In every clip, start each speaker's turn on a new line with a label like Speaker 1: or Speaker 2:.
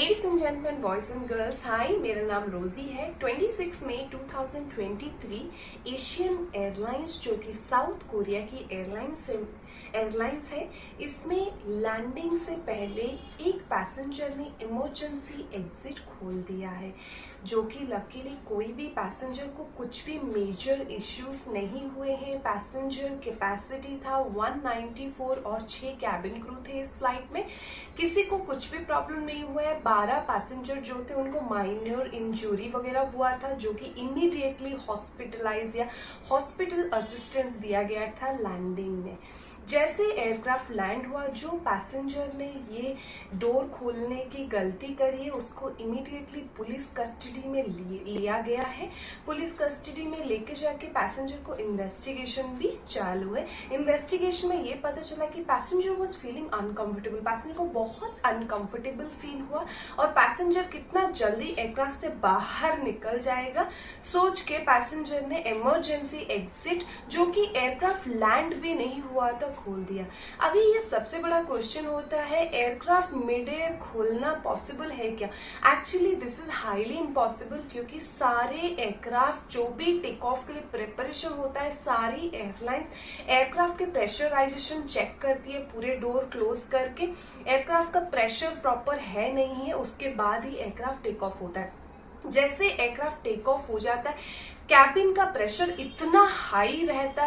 Speaker 1: Ladies and gentleman, boys and girls, hi, मेरा नाम रोजी है। 26 मई 2023 एशियन एयरलाइंस, जो कि साउथ कोरिया की एयरलाइंस है, इसमें लैंडिंग से पहले एक पैसेंजर ने इमरजेंसी एग्जिट खोल दिया है, जो कि लकीली कोई भी पैसेंजर को कुछ भी मेजर इश्यूज नहीं हुए हैं। पैसेंजर कैपेसिटी था 194 और 6 कैबिन क्रू थे इस फ्लाइट में। किसी को कुछ भी प्रॉब्लम नहीं हुआ है। 12 पैसेंजर जो थे उनको माइनर इंजरी वगैरह हुआ था, जो कि इमीडिएटली हॉस्पिटलाइज या हॉस्पिटल असिस्टेंस दिया गया था लैंडिंग में। जैसे एयरक्राफ्ट लैंड हुआ, जो पैसेंजर ने ये डोर खोलने की गलती करी है उसको इमीडिएटली पुलिस कस्टडी में लिया गया है। पुलिस कस्टडी में लेके जाके पैसेंजर को इन्वेस्टिगेशन भी चालू है। इन्वेस्टिगेशन में ये पता चला कि passenger was feeling uncomfortable. Passenger को बहुत अनकंफर्टेबल फील हुआ और पैसेंजर कितना जल्दी एयरक्राफ्ट से बाहर निकल जाएगा सोच के पैसेंजर ने इमरजेंसी एग्जिट, जो कि एयरक्राफ्ट लैंड भी नहीं हुआ था, खोल दिया। अभी ये सबसे बड़ा क्वेश्चन होता है, एयरक्राफ्ट मिड एयर खोलना पॉसिबल है क्या? Actually this is highly impossible, क्योंकि सारे एयरक्राफ्ट जो भी टेक ऑफ के लिए प्रिपरेशन होता है, सारी एयरलाइंस एयरक्राफ्ट के प्रेशराइजेशन चेक करती है पूरे डोर क्लोज करके। एयरक्राफ्ट का प्रेशर प्रॉपर है नहीं है, उसके बाद ही एयरक्राफ्ट टेक ऑफ होता है। जैसे एयरक्राफ्ट टेक ऑफ हो जाता है, कैबिन का प्रेशर इतना हाई रहता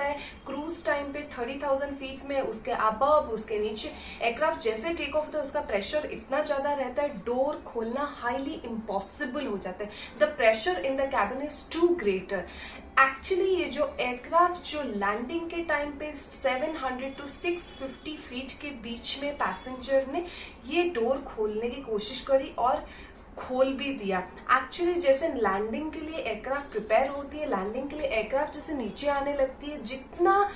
Speaker 1: है क्रूज टाइम पे 30,000 फीट में, उसके अबव उसके नीचे एयरक्राफ्ट जैसे टेक ऑफ होता है उसका प्रेशर इतना ज्यादा रहता है, डोर खोलना हाईली इम्पॉसिबल हो जाता है। The pressure in the cabin is too greater. Actually ये जो एयरक्राफ्ट जो लैंडिंग के टाइम पे 700 to 650 फीट के बीच में पैसेंजर ने ये डोर खोलने की कोशिश करी और खोल भी दिया। एक्चुअली जैसे लैंडिंग के लिए एयरक्राफ्ट प्रिपेयर होती है, लैंडिंग के लिए एयरक्राफ्ट जैसे नीचे आने लगती है, जितना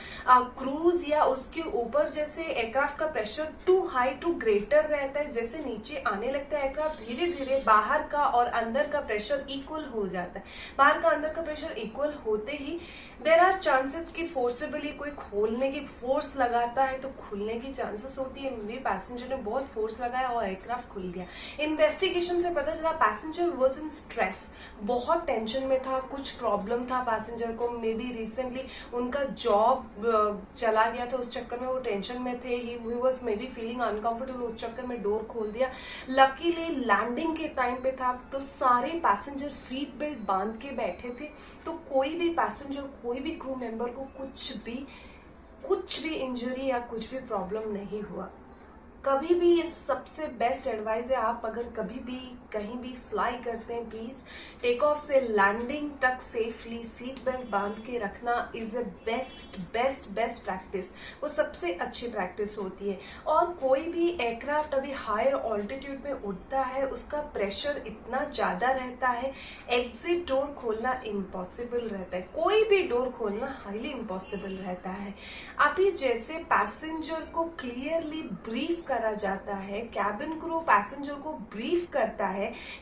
Speaker 1: क्रूज या उसके ऊपर जैसे एयरक्राफ्ट का pressure too high too greater रहता है, जैसे नीचे आने लगता है एयरक्राफ्ट धीरे धीरे बाहर का और अंदर का प्रेशर इक्वल हो जाता है। बाहर का अंदर का प्रेशर इक्वल होते ही देर आर चांसेस कि फोर्सेबली कोई खोलने की फोर्स लगाता है तो खुलने की चांसेस होती है। मेरे पैसेंजर ने बहुत फोर्स लगाया और एयरक्राफ्ट खुल गया। इन्वेस्टिगेशन से पता चला पैसेंजर वाज इन स्ट्रेस, बहुत टेंशन में था, कुछ प्रॉब्लम था पैसेंजर को। मे बी रिसेंटली उनका जॉब चला गया था, उस चक्कर में वो टेंशन में थे। He was may be feeling uncomfortable, उस चक्कर में डोर खोल दिया। लकीली लैंडिंग के टाइम पे था तो सारे पैसेंजर सीट बेल्ट बांध के बैठे थे, तो कोई भी पैसेंजर कोई भी क्रू मेंबर को कुछ भी इंजरी या कुछ भी प्रॉब्लम नहीं हुआ। कभी भी ये सबसे बेस्ट एडवाइस है, आप अगर कभी भी कहीं भी फ्लाई करते हैं, प्लीज टेक ऑफ से लैंडिंग तक सेफली सीट बेल्ट बांध के रखना इज अ बेस्ट प्रैक्टिस। वो सबसे अच्छी प्रैक्टिस होती है। और कोई भी एयरक्राफ्ट अभी हायर ऑल्टीट्यूड में उड़ता है, उसका प्रेशर इतना ज्यादा रहता है, एग्जिट डोर खोलना इम्पॉसिबल रहता है। कोई भी डोर खोलना हाईली इम्पॉसिबल रहता है। अभी जैसे पैसेंजर को क्लियरली ब्रीफ करा जाता है, कैबिन क्रू पैसेंजर को ब्रीफ करता है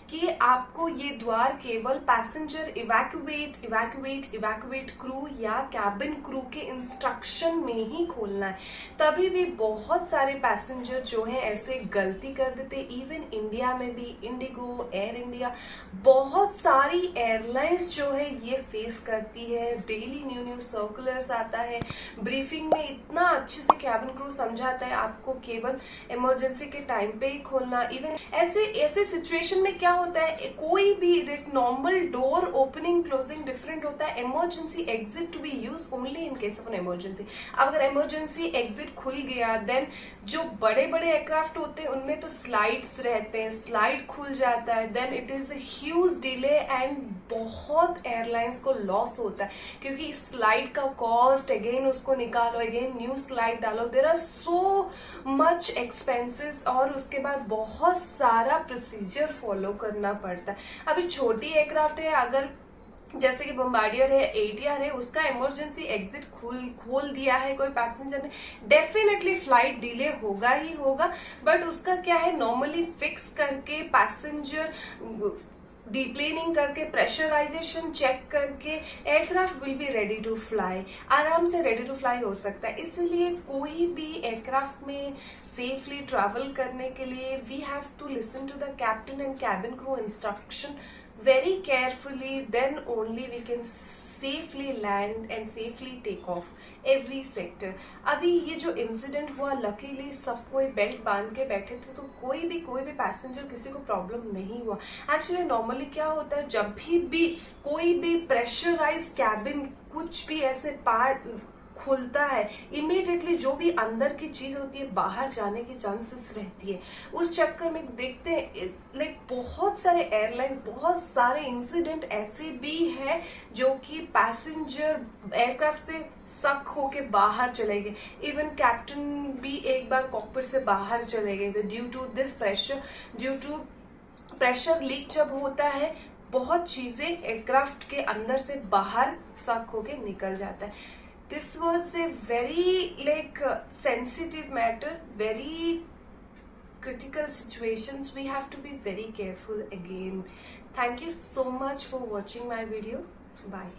Speaker 1: कि आपको ये द्वार केवल पैसेंजर इवैक्यूएट क्रू या कैबिन क्रू के इंस्ट्रक्शन में ही खोलना है। तभी भी बहुत सारे पैसेंजर जो हैं ऐसे गलती कर देते। इवन इंडिया में भी इंडिगो, एयर इंडिया, बहुत सारी एयरलाइंस जो है ये फेस करती है। डेली न्यू सर्कुलर्स आता है, ब्रीफिंग में इतना अच्छे से कैबिन क्रू समझाता है आपको केवल इमरजेंसी के टाइम पे ही खोलना। इवन ऐसे सिचुएशन में क्या होता है, कोई भी normal door opening closing different होता है। Emergency exit to be use only in case of an emergency. अब अगर इमरजेंसी एग्जिट खुल गया, देन जो बड़े एयरक्राफ्ट होते हैं उनमें तो स्लाइड्स रहते हैं, स्लाइड खुल जाता है, then it is a huge delay and बहुत एयरलाइंस को लॉस होता है, क्योंकि स्लाइड का कॉस्ट, अगेन उसको निकालो, अगेन न्यू स्लाइड डालो, there are so much expenses और उसके बाद बहुत सारा प्रोसीजर फॉलो करना पड़ता है। अभी छोटी एयरक्राफ्ट है, अगर जैसे कि बम्बार्डियर है, एटीआर है, उसका इमरजेंसी एग्जिट खोल दिया है कोई पैसेंजर ने, डेफिनेटली फ्लाइट डिले होगा ही होगा। बट उसका क्या है, नॉर्मली फिक्स करके पैसेंजर डीप्लेनिंग करके प्रेशराइजेशन चेक करके aircraft will be ready to fly, आराम से रेडी टू फ्लाई हो सकता है। इसलिए कोई भी एयरक्राफ्ट में सेफली ट्रैवल करने के लिए we have to listen to the captain and cabin crew instruction very carefully, then only we can safely land and safely take off every sector। अभी ये जो इंसिडेंट हुआ, लकीली सब कोई बेल्ट बांध के बैठे थे, तो कोई भी पैसेंजर किसी को प्रॉब्लम नहीं हुआ। एक्चुअली नॉर्मली क्या होता है, जब भी कोई भी प्रेशराइज कैबिन कुछ भी ऐसे पार्ट खुलता है, इमीडिएटली जो भी अंदर की चीज होती है बाहर जाने की चांसेस रहती है। उस चक्कर में देखते हैं लाइक बहुत सारे एयरलाइंस, बहुत सारे इंसिडेंट ऐसे भी है जो कि पैसेंजर एयरक्राफ्ट से सक होके बाहर चले गए। इवन कैप्टन भी एक बार कॉकपिट से बाहर चले गए थे due to this pressure. Due to pressure leak जब होता है, बहुत चीजें एयरक्राफ्ट के अंदर से बाहर सक होके निकल जाता है। This was a very sensitive matter, very critical situations. We have to be very careful again. Thank you so much for watching my video. Bye.